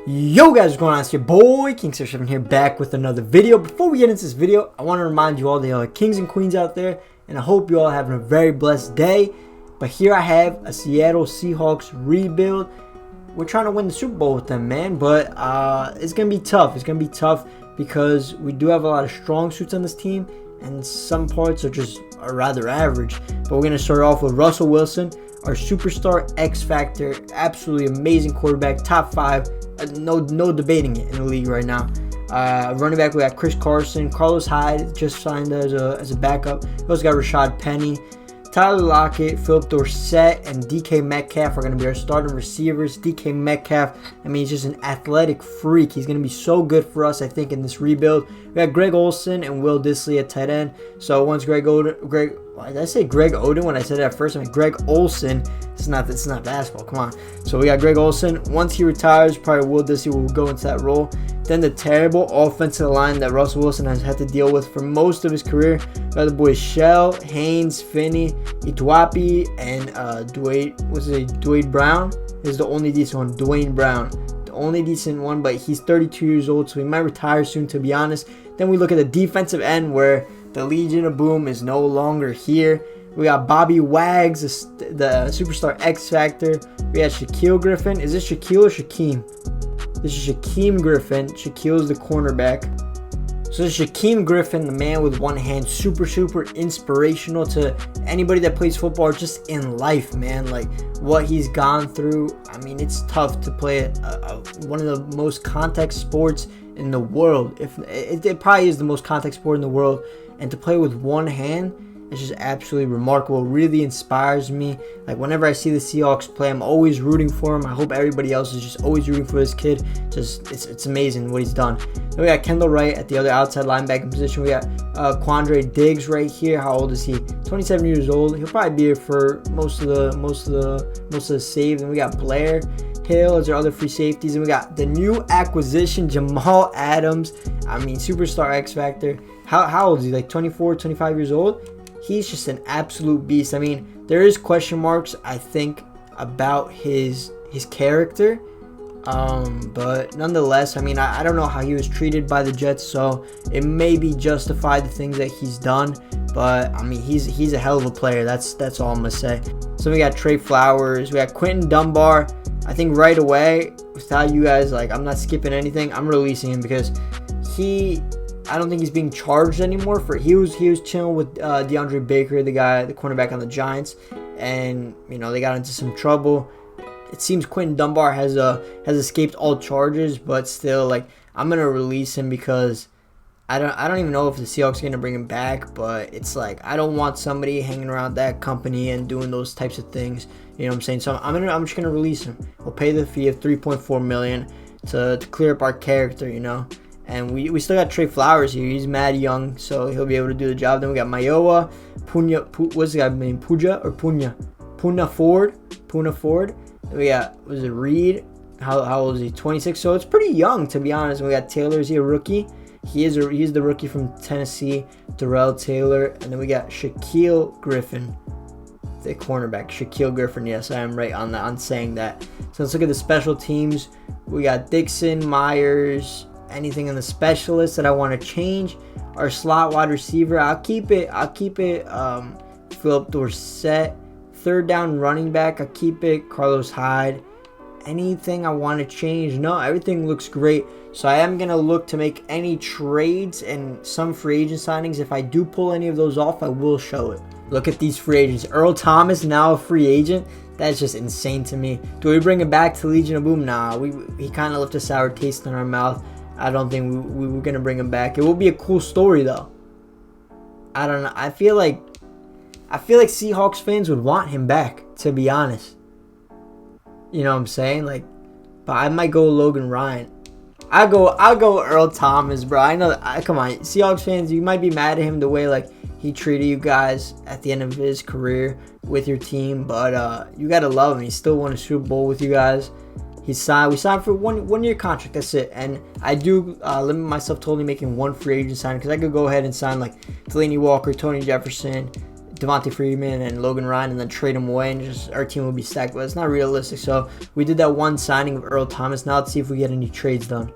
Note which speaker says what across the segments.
Speaker 1: Yo guys, what's going on? It's your boy King67 here, back with another video. Before we get into this video, I want to remind you all, the other kings and queens out there, and I hope you all having a very blessed day. But here I have a Seattle Seahawks rebuild. We're trying to win the Super Bowl with them, man, but it's gonna be tough. It's gonna be tough because we do have a lot of strong suits on this team, and some parts are rather average. But we're gonna start off with Russell Wilson, our superstar X Factor, absolutely amazing quarterback, top 5. No debating it in the league right now. Running back, we got Chris Carson, Carlos Hyde just signed as a backup. We also got Rashad Penny, Tyler Lockett, Philip Dorsett, and DK Metcalf are going to be our starting receivers. DK Metcalf, I mean, he's just an athletic freak. He's going to be so good for us, I think, in this rebuild. We got Greg Olsen and Will Dissly at tight end. So once Why did I say Greg Oden when I said it at first? I mean Greg Olsen. It's not basketball. Come on. So we got Greg Olsen. Once he retires, probably Will Dissly will go into that role. Then the terrible offensive line that Russell Wilson has had to deal with for most of his career. We got the boys Shell, Haynes, Finney, Ituapi, and Dwayne Brown is the only decent one. Dwayne Brown, the only decent one, but he's 32 years old, so he might retire soon, to be honest. Then we look at the defensive end, where the Legion of Boom is no longer here. We got Bobby Wags, the superstar X Factor. We got Shaquille Griffin. Is this Shaquille or Shaquem? This is Shaquem Griffin. Shaquille's the cornerback. So this is Shaquem Griffin, the man with one hand. Super inspirational to anybody that plays football or just in life, man. Like, what he's gone through. I mean, it's tough to play one of the most contact sports in the world. It probably is the most contact sport in the world. And to play with one hand, it's just absolutely remarkable. Really inspires me. Like, whenever I see the Seahawks play, I'm always rooting for him. I hope everybody else is just always rooting for this kid. Just it's amazing what he's done. Then we got Kendall Wright at the other outside linebacking position. We got Quandre Diggs right here. How old is he? 27 years old. He'll probably be here for most of the save. Then we got Blair Hill as our other free safeties, and we got the new acquisition, Jamal Adams. I mean, superstar X Factor. How old is he? Like 24, 25 years old? He's just an absolute beast. I mean, there is question marks, I think, about his character. But nonetheless, I mean, I don't know how he was treated by the Jets, so it may be justified, the things that he's done. But I mean, he's a hell of a player. That's all I'm gonna say. So we got Trey Flowers, we got Quentin Dunbar. I think right away, without you guys, like, I'm not skipping anything. I'm releasing him because I don't think he's being charged anymore. He was chilling with DeAndre Baker, the cornerback on the Giants, and you know, they got into some trouble. It seems Quentin Dunbar has escaped all charges, but still, like, I'm gonna release him because I don't even know if the Seahawks are gonna bring him back. But it's like, I don't want somebody hanging around that company and doing those types of things. You know what I'm saying? So I'm just gonna release him. We'll pay the fee of $3.4 million to clear up our character, you know. And we still got Trey Flowers here. He's mad young, so he'll be able to do the job. Then we got Mayowa, what's the guy named? Puna Ford. Then we got, was it Reed? How old is he? 26. So it's pretty young, to be honest. And we got Taylor. Is he a rookie? He's the rookie from Tennessee, Darrell Taylor. And then we got Shaquille Griffin, the cornerback. Shaquille Griffin. Yes, I am right on saying that. So let's look at the special teams. We got Dixon, Myers. Anything in the specialists that I want to change? Our slot wide receiver, I'll keep it. Philip Dorsett. Third down running back, I'll keep it. Carlos Hyde. Anything I want to change? No, everything looks great. So I am gonna look to make any trades and some free agent signings. If I do pull any of those off, I will show it. Look at these free agents. Earl Thomas, now a free agent. That's just insane to me. Do we bring him back to Legion of Boom? Nah, he kind of left a sour taste in our mouth. I don't think we were going to bring him back. It will be a cool story, though. I don't know. I feel like Seahawks fans would want him back, to be honest. You know what I'm saying? Like, but I might go Logan Ryan. I'll go Earl Thomas, bro. I know. Come on, Seahawks fans, you might be mad at him the way, like, he treated you guys at the end of his career with your team, but you got to love him. He still won a Super Bowl with you guys. We signed for one year contract. That's it. And I do limit myself to only making one free agent signing, because I could go ahead and sign like Delaney Walker, Tony Jefferson, Devontae Freeman and Logan Ryan and then trade them away and just our team will be stacked. But it's not realistic. So we did that one signing of Earl Thomas. Now let's see if we get any trades done.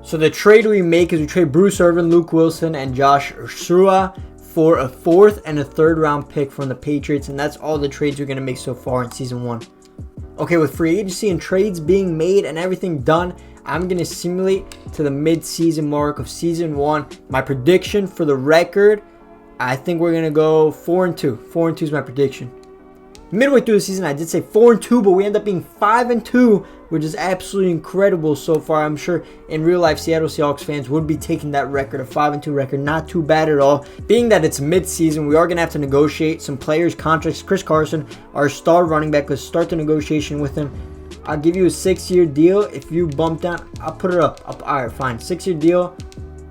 Speaker 1: So the trade we make is we trade Bruce Irvin, Luke Wilson, and Josh Ursua for a 4th and a 3rd round pick from the Patriots. And that's all the trades we're going to make so far in season 1. Okay, with free agency and trades being made and everything done, I'm going to simulate to the mid-season mark of season 1. My prediction for the record, I think we're going to go 4-2. 4-2 is my prediction. Midway through the season, I did say 4-2, but we end up being 5-2, which is absolutely incredible so far. I'm sure in real life, Seattle Seahawks fans would be taking that record, a 5-2 record. Not too bad at all. Being that it's mid-season, we are going to have to negotiate some players' contracts. Chris Carson, our star running back, let's start the negotiation with him. I'll give you a 6-year deal. If you bump down, I'll put it up. All right, fine. 6-year deal.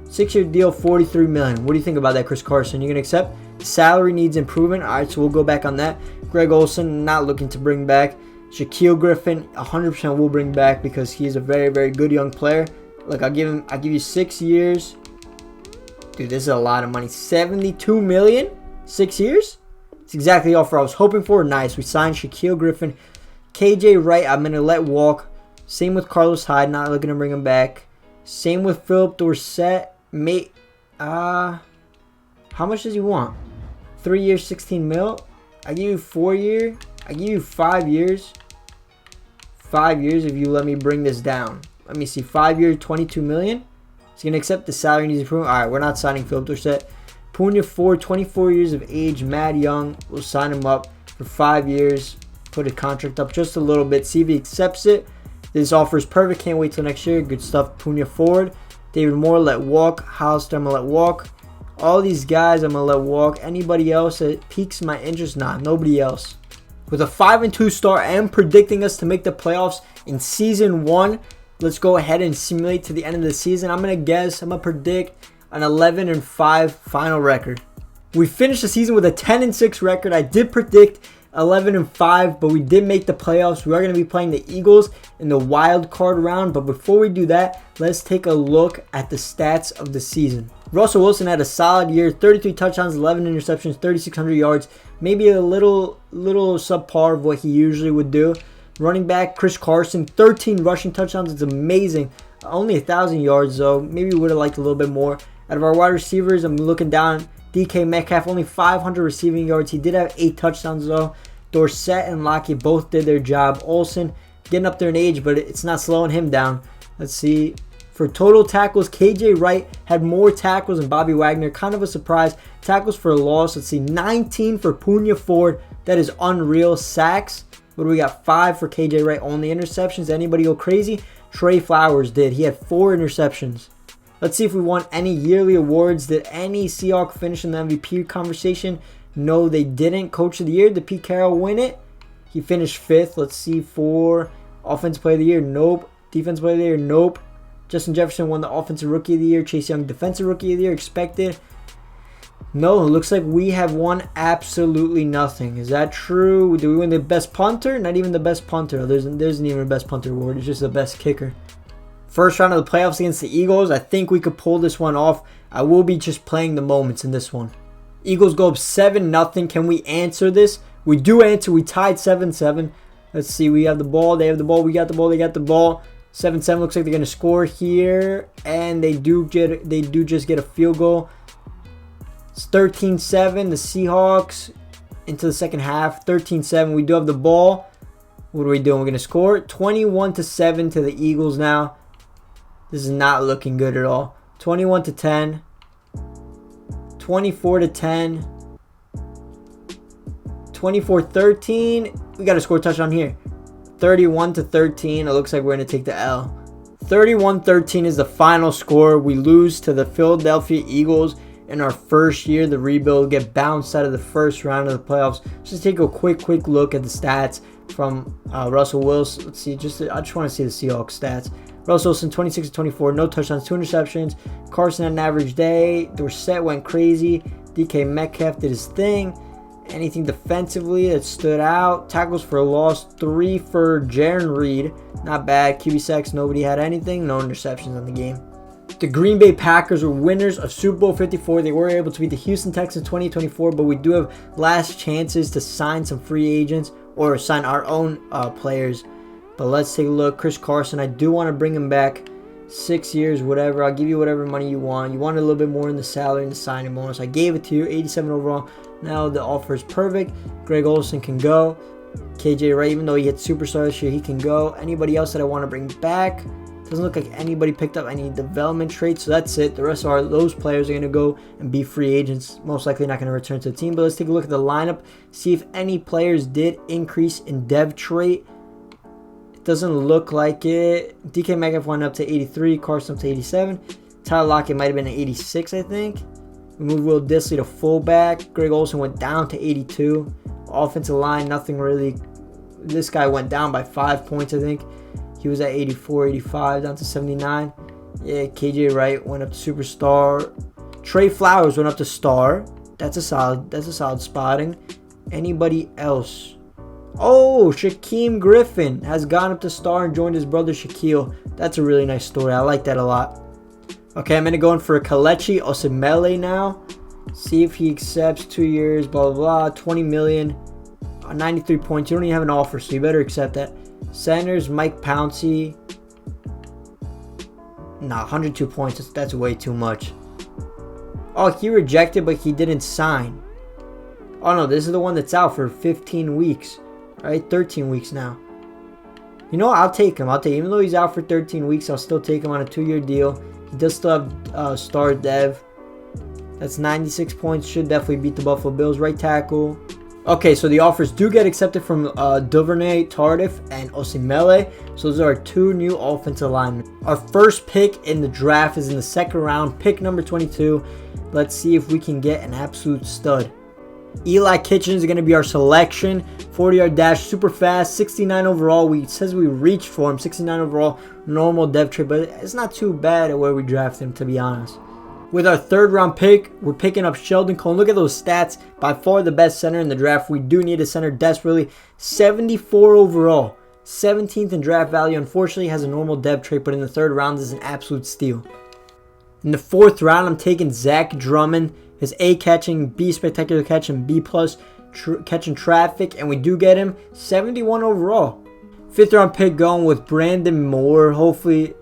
Speaker 1: 6-year deal, $43 million. What do you think about that, Chris Carson? You going to accept? Salary needs improvement. All right, so we'll go back on that. Greg Olsen, not looking to bring back. Shaquille Griffin, 100% will bring back because he's a very, very good young player. Look, I'll give you 6 years. Dude, this is a lot of money. $72 million? 6 years? It's exactly the offer I was hoping for. Nice. We signed Shaquille Griffin. KJ Wright, I'm going to let walk. Same with Carlos Hyde, not looking to bring him back. Same with Philip Dorsett. How much does he want? 3 years, 16 mil. I give you 4 year. I give you 5 years. 5 years if you let me bring this down. Let me see. 5 years, 22 million. He's going to accept the salary needs improvement. All right, we're not signing Philip Dorsett. Punya Ford, 24 years of age. Mad Young. We'll sign him up for 5 years. Put a contract up just a little bit. See if he accepts it. This offer is perfect. Can't wait till next year. Good stuff. Punya Ford. David Moore, let walk. Hollister, I'm going to let walk. All these guys, I'm going to let walk. Anybody else that piques my interest? Nah, nobody else. With a 5-2 start and predicting us to make the playoffs in season 1, let's go ahead and simulate to the end of the season. I'm going to predict an 11-5 final record. We finished the season with a 10-6 record. I did predict 11-5, but we did make the playoffs. We are going to be playing the Eagles in the wild card round. But before we do that, let's take a look at the stats of the season. Russell Wilson had a solid year, 33 touchdowns, 11 interceptions, 3,600 yards. Maybe a little subpar of what he usually would do. Running back Chris Carson, 13 rushing touchdowns. It's amazing. Only 1,000 yards though. Maybe we would have liked a little bit more. Out of our wide receivers, I'm looking down. DK Metcalf, only 500 receiving yards. He did have 8 touchdowns though. Dorsett and Lockett both did their job. Olsen getting up there in age, but it's not slowing him down. Let's see. For total tackles, KJ Wright had more tackles than Bobby Wagner. Kind of a surprise. Tackles for a loss. Let's see. 19 for Punya Ford. That is unreal. Sacks. What do we got? 5 for KJ Wright. Only interceptions. Anybody go crazy? Trey Flowers did. He had 4 interceptions. Let's see if we won any yearly awards. Did any Seahawk finish in the MVP conversation? No, they didn't. Coach of the Year, did Pete Carroll win it? He finished 5th. Let's see for Offensive Player of the Year. Nope. Defensive Player of the Year. Nope. Justin Jefferson won the Offensive Rookie of the Year. Chase Young, Defensive Rookie of the Year. Expected. No, it looks like we have won absolutely nothing. Is that true? Do we win the best punter? Not even the best punter. There isn't even a best punter award. It's just the best kicker. First round of the playoffs against the Eagles. I think we could pull this one off. I will be just playing the moments in this one. Eagles go up 7-0. Can we answer this? We do answer. We tied 7-7. Let's see. We have the ball. They have the ball. We got the ball. They got the ball. 7-7. Looks like they're going to score here. And they do just get a field goal. It's 13-7. The Seahawks into the second half. 13-7. We do have the ball. What are we doing? We're going to score 21-7 to the Eagles now. This is not looking good at all. 21-10. 24-10. 24-13. We got to score a touchdown here. 31-13. It looks like we're going to take the L. 31-13 is the final score. We lose to the Philadelphia Eagles in our first year. The rebuild get bounced out of the first round of the playoffs. Just take a quick look at the stats from Russell Wilson. Let's see. I just want to see the Seahawks stats. Russell Wilson, 26-24, no touchdowns, 2 interceptions. Carson had an average day. Dorsett went crazy. DK Metcalf did his thing. Anything defensively that stood out? Tackles for a loss, 3 for Jaron Reed. Not bad. QB sacks, nobody had anything. No interceptions on the game. The Green Bay Packers were winners of Super Bowl 54. They were able to beat the Houston Texans 2024, but we do have last chances to sign some free agents or sign our own players. But let's take a look. Chris Carson, I do want to bring him back. 6 years, whatever. I'll give you whatever money you want. You wanted a little bit more in the salary and the signing bonus. I gave it to you. 87 overall. Now the offer is perfect. Greg Olsen can go. KJ Wright, even though he hit superstar this year, he can go. Anybody else that I want to bring back? Doesn't look like anybody picked up any development traits, so that's it. The rest of those players are going to go and be free agents. Most likely not going to return to the team. But let's take a look at the lineup. See if any players did increase in dev trait. Doesn't look like it. DK Metcalf went up to 83. Carson up to 87. Tyler Lockett might have been an 86, I think. We moved Will Dissly to fullback. Greg Olsen went down to 82. Offensive line, nothing really. This guy went down by 5 points, I think. He was at 84, 85, down to 79. Yeah, KJ Wright went up to superstar. Trey Flowers went up to star. That's a solid spotting. Anybody else? Oh, Shaquem Griffin has gone up to star and joined his brother Shaquille. That's a really nice story. I like that a lot. Okay, I'm going to go in for a Kelechi Osemele now. See if he accepts 2 years, blah, blah, blah. 20 million, 93 points. You don't even have an offer, so you better accept that. Centers, Mike Pouncey. Nah, 102 points. That's way too much. Oh, he rejected, but he didn't sign. Oh, no, this is the one that's out for 15 weeks. Right, 13 weeks now. You know what? I'll take him. Even though he's out for 13 weeks, I'll still take him on a 2-year deal. He does still have star dev. That's 96 points. Should definitely beat the Buffalo Bills. Right tackle. Okay, so the offers do get accepted from Duvernay, Tardif, and Osemele. So those are our 2 new offensive linemen. Our first pick in the draft is in the 2nd round. Pick number 22. Let's see if we can get an absolute stud. Eli Kitchens is going to be our selection. 40-yard dash, super fast, 69 overall. It says we reached for him, 69 overall, normal dev trait, but it's not too bad at where we drafted him, to be honest. With our 3rd round pick, we're picking up Sheldon Cone. Look at those stats. By far the best center in the draft. We do need a center desperately. 74 overall, 17th in draft value. Unfortunately, has a normal dev trait, but in the 3rd round is an absolute steal. In the 4th round, I'm taking Zach Drummond. His A catching, B spectacular catch, and B plus catching traffic, and we do get him 71 overall. 5th round pick going with Brandon Moore. Hopefully,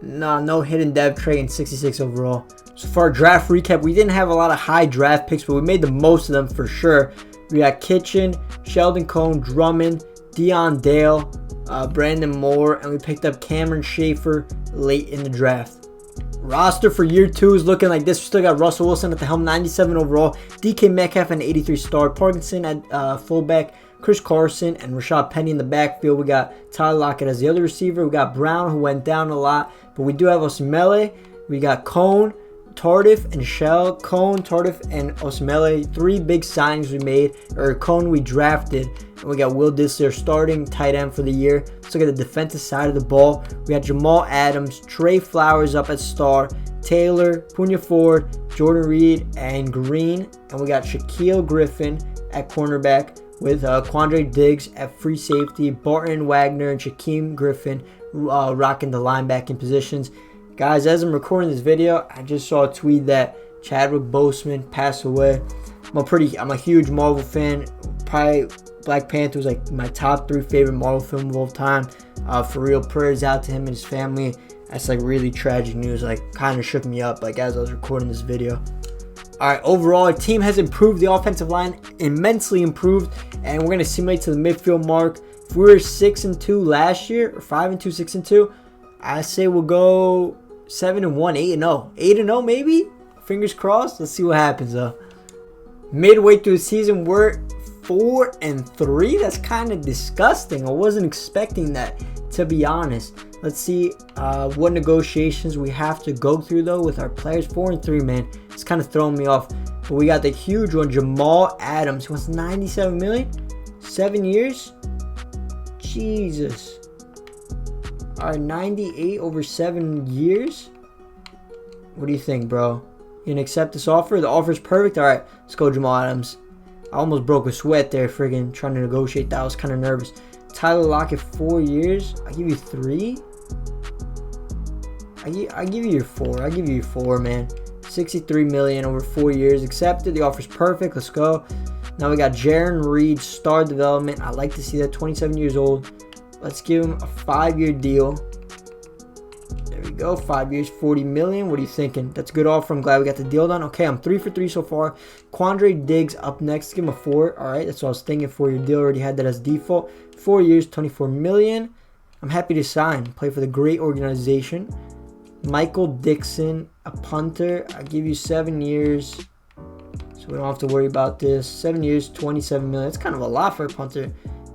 Speaker 1: no hidden dev trait, and 66 overall. So for our draft recap, we didn't have a lot of high draft picks, but we made the most of them for sure. We got Kitchen, Sheldon Cone, Drummond, Dion Dale, Brandon Moore, and we picked up Cameron Schaefer late in the draft. Roster for year 2 is looking like this. We still got Russell Wilson at the helm, 97 overall. DK Metcalf and 83 star. Parkinson at fullback. Chris Carson and Rashad Penny in the backfield. We got Tyler Lockett as the other receiver. We got Brown, who went down a lot. But we do have Osemele. We got Cone, Tardif, and Shell. Cone, Tardif, and Osemele. 3 big signings we made. Or Cone we drafted. And we got Will Dissly, our starting tight end for the year. Let's look at the defensive side of the ball. We got Jamal Adams, Trey Flowers up at star, Taylor, Punya Ford, Jordan Reed, and Green. And we got Shaquille Griffin at cornerback with Quandre Diggs at free safety, Barton Wagner and Shaquem Griffin rocking the linebacking positions. Guys, as I'm recording this video, I just saw a tweet that Chadwick Boseman passed away. I'm a huge Marvel fan. Probably Black Panther was like my top 3 favorite Marvel film of all time. For real, prayers out to him and his family. That's like really tragic news. Like kind of shook me up like as I was recording this video. Alright, overall our team has improved. The offensive line immensely improved, and we're gonna simulate to the midfield mark. If we were 6-2 last year, or 5-2, 6-2, I say we'll go 7-1, 8-0. 8-0 maybe? Fingers crossed. Let's see what happens though. Midway through the season, we're 4-3. That's kind of disgusting. I wasn't expecting that, to be honest. Let's see what negotiations we have to go through though with our players. 4-3, man. It's kind of throwing me off. But we got the huge one, Jamal Adams. He wants 97 million, 7 years. Jesus. All right, 98 over 7 years. What do you think, bro? You gonna accept this offer? The offer's perfect. All right, let's go, Jamal Adams. I almost broke a sweat there, friggin' trying to negotiate that. I was kind of nervous. Tyler Lockett, 4 years. I'll give you 3. I give you your 4. I give you your 4, man. 63 million over 4 years. Accepted. The offer's perfect. Let's go. Now we got Jaron Reed, star development. I like to see that. 27 years old. Let's give him a 5-year deal. There we go. 5 years, 40 million. What are you thinking? That's a good offer. I'm glad we got the deal done. Okay, I'm 3 for 3 so far. Quandre Diggs up next. Give him a 4. All right, that's what I was thinking. 4-year deal. Already had that as default. 4 years, 24 million. I'm happy to sign. Play for the great organization. Michael Dixon, a punter. I give you 7 years, so we don't have to worry about this. 7 years, 27 million. It's kind of a lot for a punter.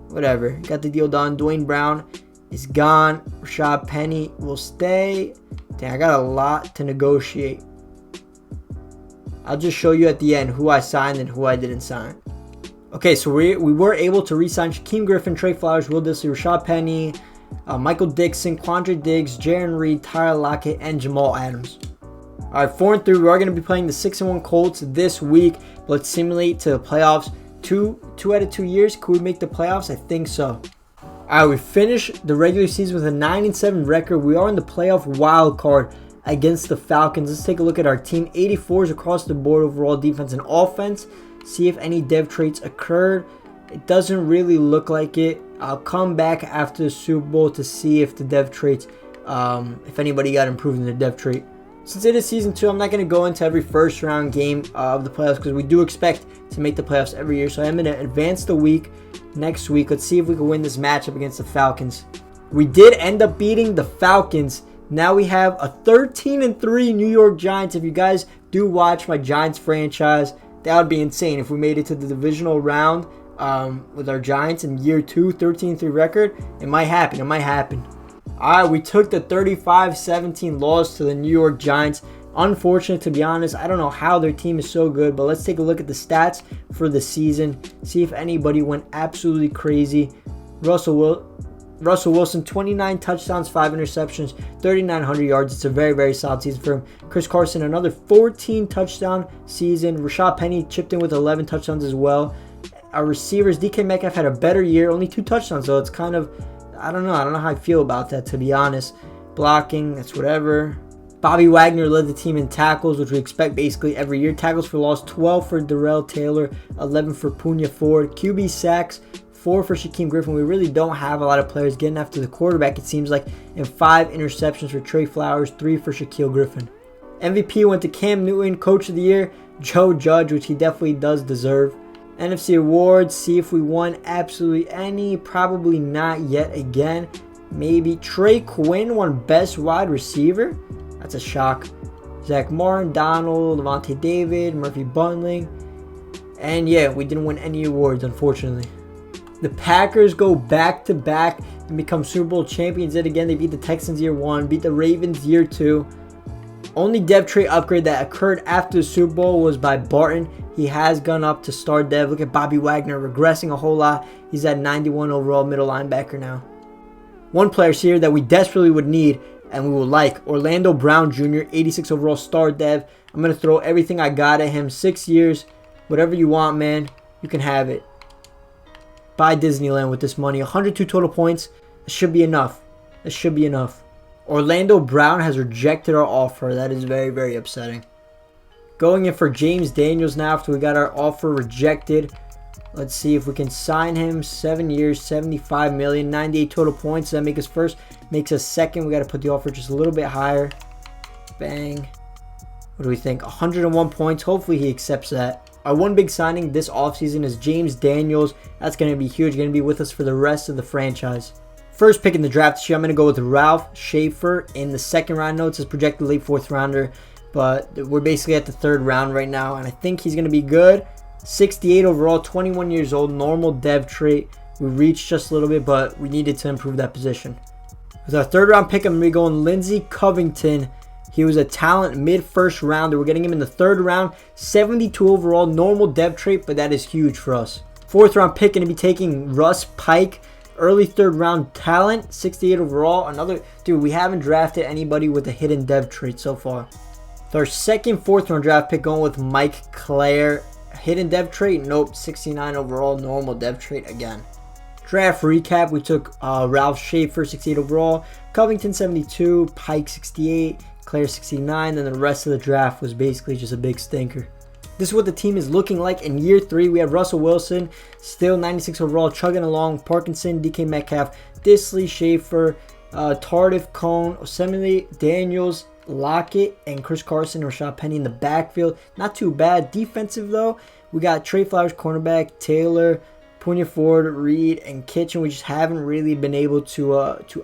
Speaker 1: Whatever. Got the deal done. Dwayne Brown is gone. Rashad Penny will stay. Dang, I got a lot to negotiate. I'll just show you at the end who I signed and who I didn't sign. Okay, so we were able to re-sign Shaquem Griffin, Trey Flowers, Will Dissly, Rashad Penny, Michael Dixon, Quandre Diggs, Jaron Reed, Tyler Lockett, and Jamal Adams. All right, 4 and 3. We are going to be playing the 6-1 Colts this week. But let's simulate to the playoffs. Two out of 2 years. Could we make the playoffs? I think so. All right, we finished the regular season with a 9-7 record. We are in the playoff wild card against the Falcons. Let's take a look at our team. 84s across the board overall defense and offense. See if any dev traits occurred. It doesn't really look like it. I'll come back after the Super Bowl to see if the dev traits, if anybody got improved in the dev trait. Since it is season 2, I'm not going to go into every first round game of the playoffs because we do expect to make the playoffs every year. So I'm going to advance the week next week. Let's see if we can win this matchup against the Falcons. We did end up beating the Falcons. Now we have a 13-3 New York Giants. If you guys do watch my Giants franchise, that would be insane if we made it to the divisional round with our Giants in year 2, 13-3 record. It might happen. It might happen. All right, we took the 35-17 loss to the New York Giants. Unfortunate, to be honest. I don't know how their team is so good, but let's take a look at the stats for the season. See if anybody went absolutely crazy. Russell Wilson, 29 touchdowns, 5 interceptions, 3,900 yards. It's a very, very solid season for him. Chris Carson, another 14 touchdown season. Rashad Penny chipped in with 11 touchdowns as well. Our receivers, DK Metcalf had a better year, only 2 touchdowns, so it's kind of, I don't know how I feel about that, to be honest. Blocking, that's whatever. Bobby Wagner led the team in tackles, which we expect basically every year. Tackles for loss, 12 for Darrell Taylor, 11 for Punya Ford. QB sacks, 4 for Shaquem Griffin. We really don't have a lot of players getting after the quarterback, it seems like. And 5 interceptions for Trey Flowers, 3 for Shaquille Griffin. MVP went to Cam Newton, Coach of the Year, Joe Judge, which he definitely does deserve. NFC awards, see if we won absolutely any. Probably not yet again. Maybe. Trey Quinn won Best Wide Receiver. That's a shock. Zach Martin, Donald, Levante David, Murphy Bundling. And yeah, we didn't win any awards, unfortunately. The Packers go back-to-back and become Super Bowl champions yet again. They beat the Texans year 1, beat the Ravens year 2. Only dev trait upgrade that occurred after the Super Bowl was by Barton. He has gone up to star dev. Look at Bobby Wagner regressing a whole lot. He's at 91 overall middle linebacker now. One player here that we desperately would need and we would like. Orlando Brown Jr., 86 overall star dev. I'm going to throw everything I got at him. 6 years. Whatever you want, man. You can have it. Buy Disneyland with this money. 102 total points. It should be enough. It should be enough. Orlando Brown has rejected our offer. That is very, very upsetting. Going in for James Daniels now after we got our offer rejected. Let's see if we can sign him. 7 years, 75 million, 98 total points. Does that make us first? Makes us second. We got to put the offer just a little bit higher. Bang. What do we think? 101 points. Hopefully he accepts that. Our one big signing this offseason is James Daniels. That's going to be huge. Going to be with us for the rest of the franchise. First pick in the draft this year, I'm going to go with Ralph Schaefer in the 2nd round. Note it says projected late 4th rounder, but we're basically at the 3rd round right now, and I think he's going to be good. 68 overall, 21 years old, normal dev trait. We reached just a little bit, but we needed to improve that position. With our 3rd round pick, I'm going to be going Lindsey Covington. He was a talent mid-1st rounder. We're getting him in the 3rd round, 72 overall, normal dev trait, but that is huge for us. 4th round pick, going to be taking Russ Pike. Early 3rd round talent, 68 overall. Another, dude, we haven't drafted anybody with a hidden dev trait so far. With our 2nd, 4th round draft pick going with Mike Claire. Hidden dev trait? Nope. 69 overall, normal dev trait again. Draft recap, we took Ralph Schaefer, 68 overall, Covington 72, Pike 68, Claire 69, and the rest of the draft was basically just a big stinker. This is what the team is looking like in year 3. We have Russell Wilson, still 96 overall, chugging along. Parkinson, DK Metcalf, Disley, Schaefer, Tardif, Cone, Osemele, Daniels, Lockett, and Chris Carson, Rashad Penny in the backfield. Not too bad. Defensive, though, we got Trey Flowers, cornerback, Taylor, Punya Ford, Reed, and Kitchen. We just haven't really been able to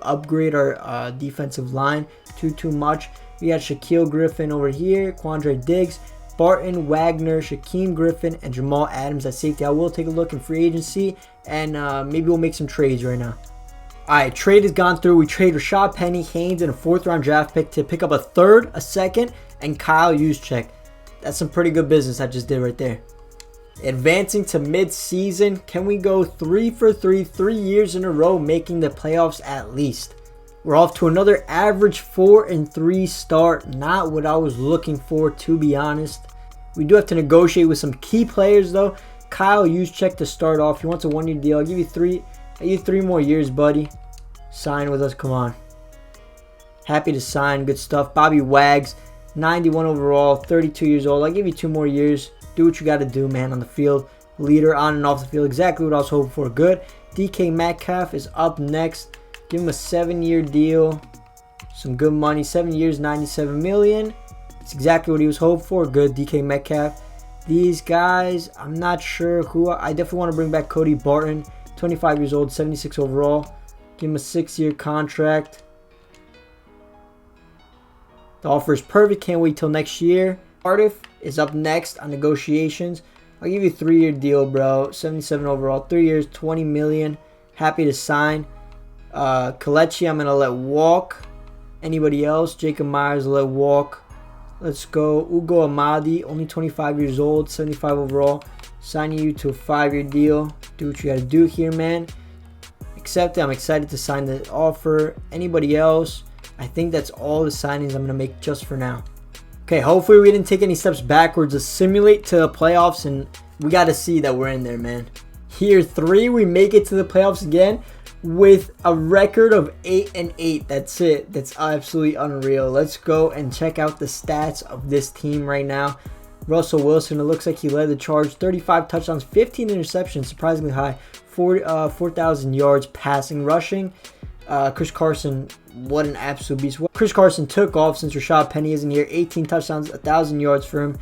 Speaker 1: upgrade our defensive line too much. We got Shaquille Griffin over here, Quandre Diggs, Barton, Wagner, Shaquem Griffin, and Jamal Adams at safety. I will take a look in free agency, and maybe we'll make some trades right now. Alright, trade has gone through. We trade Rashad Penny, Haynes, and a 4th round draft pick to pick up a 3rd, a 2nd, and Kyle Juszczyk. That's some pretty good business I just did right there. Advancing to mid-season, can we go 3 for 3, 3 years in a row, making the playoffs at least? We're off to another average 4-3 start. Not what I was looking for, to be honest. We do have to negotiate with some key players, though. Kyle Juszczyk to start off. He wants a 1-year deal. I'll give you 3 more years, buddy. Sign with us. Come on. Happy to sign. Good stuff. Bobby Wags, 91 overall, 32 years old. I'll give you 2 more years. Do what you got to do, man, on the field. Leader on and off the field. Exactly what I was hoping for. Good. DK Metcalf is up next. Give him a 7-year deal. Some good money. 7 years, $97 million. It's exactly what he was hoping for. Good. DK Metcalf. These guys, I'm not sure who. I definitely want to bring back Cody Barton. 25 years old, 76 overall. Give him a 6-year contract. The offer is perfect. Can't wait till next year. Cardiff is up next on negotiations. I'll give you a 3-year deal, bro. 77 overall, 3 years, $20 million. Happy to sign. Kalechi, I'm going to let walk. Anybody else? Jacob Myers, let walk. Let's go. Ugo Amadi, only 25 years old, 75 overall. Signing you to a 5-year deal. Do what you got to do here, man. Accept it. I'm excited to sign the offer. Anybody else? I think that's all the signings I'm going to make just for now. Okay, hopefully we didn't take any steps backwards. Let's simulate to the playoffs, and we got to see that we're in there, man. Year 3, we make it to the playoffs again with a record of 8-8. That's it. That's absolutely unreal. Let's go and check out the stats of this team right now. Russell Wilson, it looks like he led the charge. 35 touchdowns, 15 interceptions, surprisingly high. 4,000 yards passing, rushing. Chris Carson, what an absolute beast. Chris Carson took off since Rashad Penny isn't here. 18 touchdowns, 1,000 yards for him.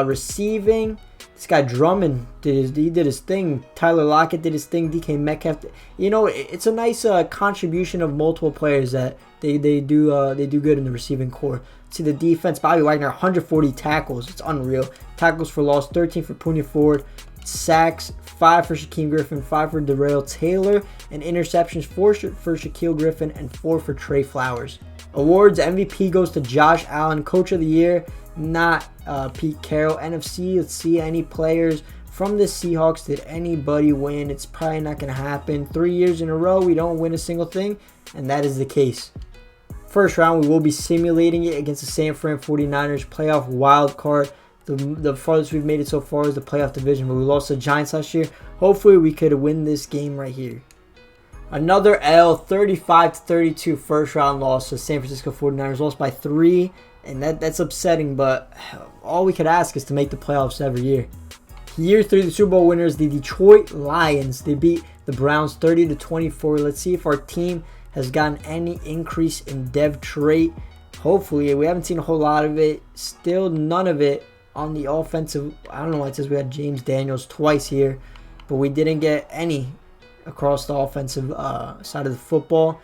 Speaker 1: Receiving, this guy Drummond did his thing. Tyler Lockett did his thing. DK Metcalf. You know, it's a nice contribution of multiple players that they do good in the receiving core. See the defense. Bobby Wagner, 140 tackles. It's unreal. Tackles for loss, 13 for Punya Ford. Sacks, 5 for Shaquem Griffin, 5 for Darrell Taylor, and interceptions, 4 for Shaquille Griffin, and 4 for Trey Flowers. Awards, MVP goes to Josh Allen, Coach of the Year, not Pete Carroll. NFC, let's see any players from the Seahawks. Did anybody win? It's probably not going to happen. 3 years in a row, we don't win a single thing, and that is the case. First round, we will be simulating it against the San Fran 49ers playoff wild card. The farthest we've made it so far is the playoff division, but we lost the Giants last year. Hopefully, we could win this game right here. Another L, 35-32 first round loss to San Francisco 49ers. Lost by 3, and that's upsetting, but all we could ask is to make the playoffs every year. Year 3, the Super Bowl winners, the Detroit Lions. They beat the Browns 30-24. Let's see if our team has gotten any increase in dev trait. Hopefully, we haven't seen a whole lot of it. Still none of it on the offensive. I don't know why it says we had James Daniels twice here, but we didn't get any across the offensive side of the football.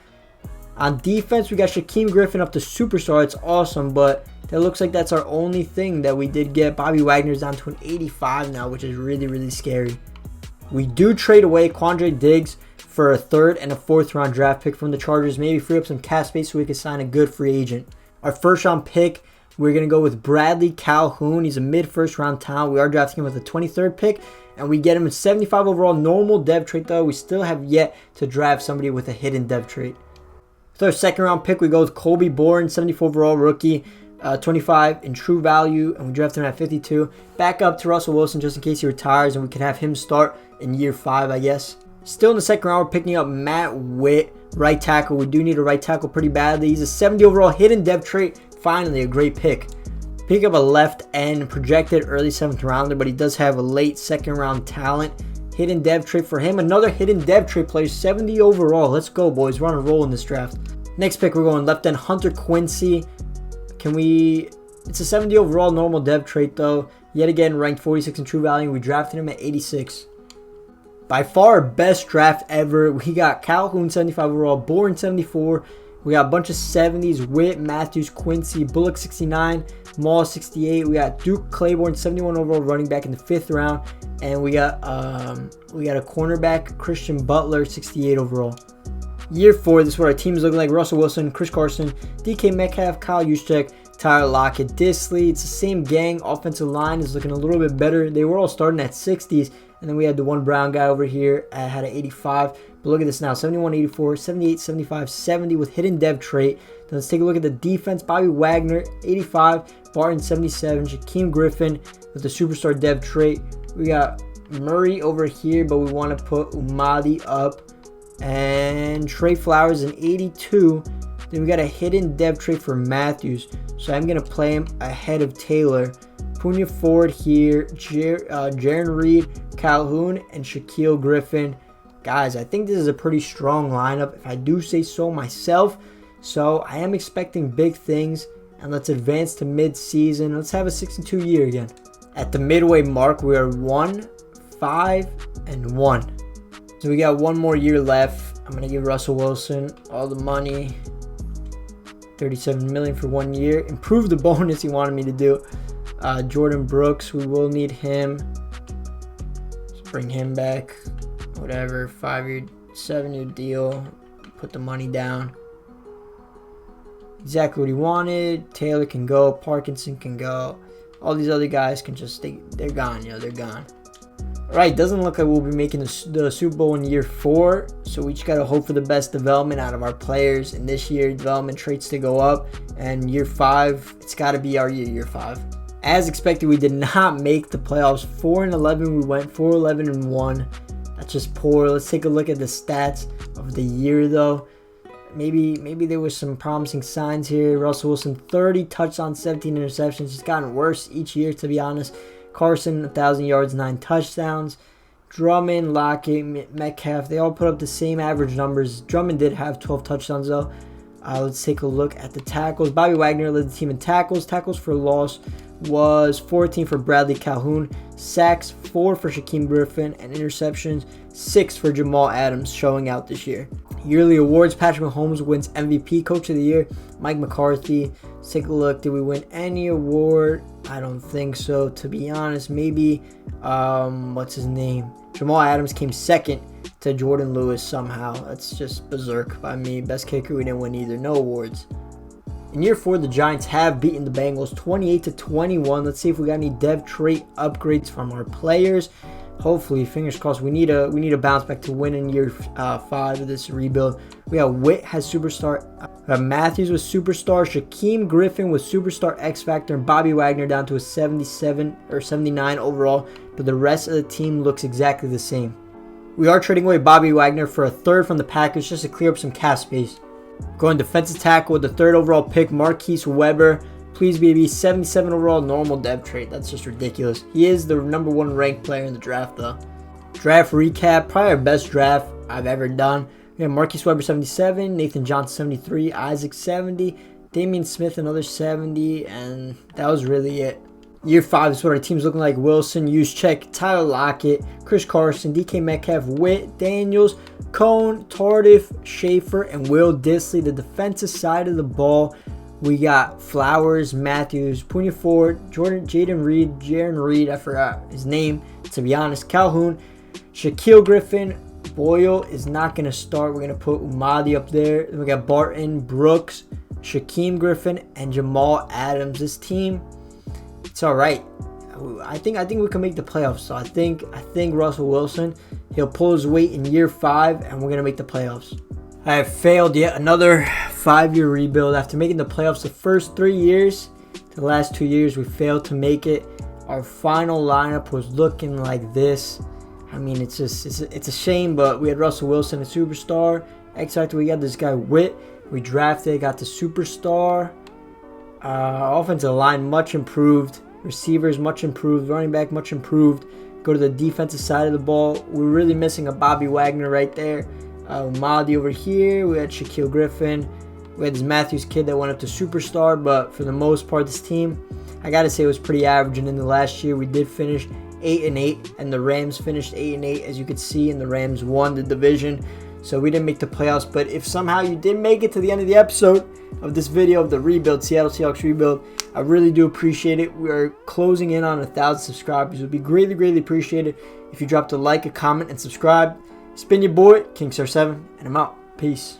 Speaker 1: On defense, we got Shaquem Griffin up to superstar. It's awesome, but that looks like that's our only thing that we did get. Bobby Wagner's down to an 85 now, which is really, really scary. We do trade away Quandre Diggs for a 3rd and a 4th round draft pick from the Chargers. Maybe free up some cap space so we can sign a good free agent. Our first round pick, we're going to go with Bradley Calhoun. He's a mid-first round talent. We are drafting him with a 23rd pick, and we get him a 75 overall normal dev trait, though. We still have yet to draft somebody with a hidden dev trait. With our second round pick, we go with Colby Bourne, 74 overall rookie, 25 in true value, and we draft him at 52. Back up to Russell Wilson just in case he retires, and we can have him start in year 5, I guess. Still in the second round, we're picking up Matt Witt, right tackle. We do need a right tackle pretty badly. He's a 70 overall hidden dev trait. Finally, a great pick. Pick up a left end, projected early 7th rounder, but he does have a late 2nd round talent. Hidden dev trait for him. Another hidden dev trait player, 70 overall. Let's go, boys. We're on a roll in this draft. Next pick, we're going left end, Hunter Quincy. It's a 70 overall normal dev trait, though. Yet again, ranked 46 in true value. We drafted him at 86. By far our best draft ever. We got Calhoun 75 overall, Bourne 74. We got a bunch of 70s, Witt, Matthews, Quincy, Bullock 69, Maul 68. We got Duke Claiborne 71 overall running back in the 5th round. And we got a cornerback, Christian Butler 68 overall. Year 4, this is what our team is looking like. Russell Wilson, Chris Carson, DK Metcalf, Kyle Juszczyk, Tyler Lockett, Disley. It's the same gang. Offensive line is looking a little bit better. They were all starting at 60s. And then we had the one brown guy over here had an 85. But look at this now. 71, 84, 78, 75, 70 with hidden dev trait. Then let's take a look at the defense. Bobby Wagner, 85. Barton, 77. Shaquem Griffin with the superstar dev trait. We got Murray over here, but we want to put Umadi up. And Trey Flowers, an 82. Then we got a hidden dev trait for Matthews. So I'm going to play him ahead of Taylor. Punya Ford here, Jaron Reed, Calhoun, and Shaquille Griffin. Guys, I think this is a pretty strong lineup, if I do say so myself. So I am expecting big things, and let's advance to mid-season. Let's have a 6-2 year again. At the midway mark, we are 1, 5, and 1. So we got one more year left. I'm going to give Russell Wilson all the money. $37 million for 1 year. Improve the bonus he wanted me to do. Jordan Brooks, we will need him. Let's bring him back. Whatever, 5-year, 7-year deal. Put the money down. Exactly what he wanted. Taylor can go. Parkinson can go. All these other guys can just stay. They're gone, they're gone. Alright, doesn't look like we'll be making the Super Bowl in year 4. So we just got to hope for the best development out of our players. And this year, development traits to go up. And year 5, it's got to be our year 5. As expected, we did not make the playoffs. 4-11, we went 4-11-1. That's just poor. Let's take a look at the stats of the year, though. Maybe there was some promising signs here. Russell Wilson, 30 touchdowns, 17 interceptions. It's gotten worse each year, to be honest. Carson, 1,000 yards, 9 touchdowns. Drummond, Lockett, Metcalf, they all put up the same average numbers. Drummond did have 12 touchdowns, though. Let's take a look at the tackles. Bobby Wagner led the team in tackles. Tackles for loss was 14 for Bradley Calhoun. Sacks, 4 for Shaquem Griffin. And interceptions, 6 for Jamal Adams, showing out this year. Yearly awards, Patrick Mahomes wins MVP, Coach of the Year. Mike McCarthy, let's take a look. Did we win any award? I don't think so, to be honest. Maybe, what's his name? Jamal Adams came second to Jordan Lewis somehow. That's just berserk by me. Best kicker, we didn't win either. No awards. In year 4, the Giants have beaten the Bengals 28-21. Let's see if we got any dev trait upgrades from our players. Hopefully, fingers crossed. We need a bounce back to win in year 5 of this rebuild. We got Witt has superstar. Matthews was superstar. Shaquem Griffin was superstar X Factor, and Bobby Wagner down to a 77 or 79 overall. But the rest of the team looks exactly the same. We are trading away Bobby Wagner for a 3rd from the Packers just to clear up some cap space. Going defensive tackle with the 3rd overall pick, Marquise Weber. Please be 77 overall normal dev trait. That's just ridiculous. He is the number 1 ranked player in the draft, though. Draft recap, probably our best draft I've ever done. We have Marquise Weber 77, Nathan Johnson 73, Isaac 70, Damian Smith another 70, and that was really it. Year 5 is what our team's looking like. Wilson, Juszczyk, Tyler Lockett, Chris Carson, DK Metcalf, Witt, Daniels, Cone, Tardif, Schaefer, and Will Disley. The defensive side of the ball, we got Flowers, Matthews, Punya Ford, Jaron Reed, I forgot his name, to be honest, Calhoun, Shaquille Griffin. Boyle is not going to start. We're going to put Umadi up there. Then we got Barton, Brooks, Shaquem Griffin, and Jamal Adams. This team, it's all right. I think we can make the playoffs. So I think Russell Wilson, he'll pull his weight in year 5, and we're going to make the playoffs. I have failed yet another 5-year rebuild. After making the playoffs the first 3 years, the last 2 years we failed to make it. Our final lineup was looking like this. I mean, it's a shame, but we had Russell Wilson, a superstar. X Factor, we got this guy Witt. We drafted, got the superstar. Offensive line, much improved. Receivers, much improved. Running back, much improved. Go to the defensive side of the ball. We're really missing a Bobby Wagner right there. Maldi over here. We had Shaquille Griffin. We had this Matthews kid that went up to superstar. But for the most part, this team, I got to say, it was pretty average. And in the last year, we did finish 8-8. And the Rams finished 8-8, as you could see. And the Rams won the division. So we didn't make the playoffs. But if somehow you did make it to the end of the episode of this video of the rebuild, Seattle Seahawks rebuild, I really do appreciate it. We are closing in on 1,000 subscribers. It would be greatly, greatly appreciated if you dropped a like, a comment, and subscribe. It's been your boy, KingStar7, and I'm out. Peace.